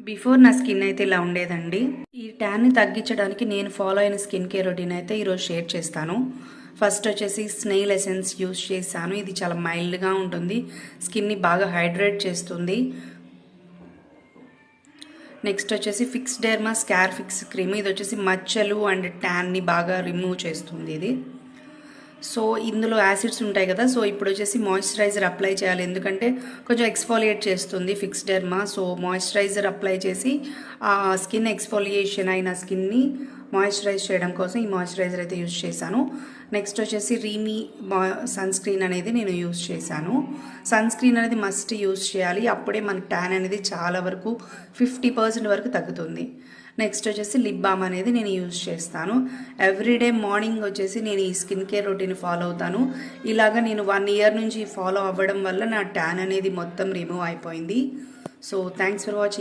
Before నా skin అయితే ఇలా ఉండేదండి. ఈ ట్యాన్ని తగ్గించడానికి నేను ఫాలో అయిన స్కిన్ కేర్ రొటీన్ అయితే ఈరోజు షేర్ చేస్తాను. ఫస్ట్ వచ్చేసి స్నేల్ ఎసెన్స్ యూస్ చేశాను. ఇది చాలా మైల్డ్గా ఉంటుంది, స్కిన్ని బాగా హైడ్రేట్ చేస్తుంది. నెక్స్ట్ వచ్చేసి fix derma scar fix cream. ఇది వచ్చేసి మచ్చలు అండ్ ట్యాన్ని బాగా రిమూవ్ చేస్తుంది ఇది. సో ఇందులో యాసిడ్స్ ఉంటాయి కదా, సో ఇప్పుడు వచ్చేసి మాయిశ్చరైజర్ అప్లై చేయాలి, ఎందుకంటే కొంచెం ఎక్స్ఫోలియేట్ చేస్తుంది fix derma. So moisturiser apply చేసి ఆ స్కిన్ ఎక్స్ఫోలియేషన్ అయిన స్కిన్ని మాయిశ్చరైజ్ చేయడం కోసం ఈ మాయిశ్చరైజర్ అయితే యూజ్ చేశాను. నెక్స్ట్ వచ్చేసి రీమీ సన్ స్క్రీన్ అనేది నేను యూజ్ చేశాను. సన్ స్క్రీన్ అనేది మస్ట్ యూజ్ చేయాలి, అప్పుడే మనకి ట్యాన్ అనేది చాలా వరకు 50% వరకు తగ్గుతుంది. నెక్స్ట్ వచ్చేసి లిప్ బామ్ అనేది నేను యూజ్ చేస్తాను. ఎవ్రీడే మార్నింగ్ వచ్చేసి నేను ఈ స్కిన్ కేర్ రొటీన్ ఫాలో అవుతాను. ఇలాగ నేను 1 ఇయర్ నుంచి ఫాలో అవ్వడం వల్ల నా ట్యాన్ అనేది మొత్తం రిమూవ్ అయిపోయింది. So thanks for watching.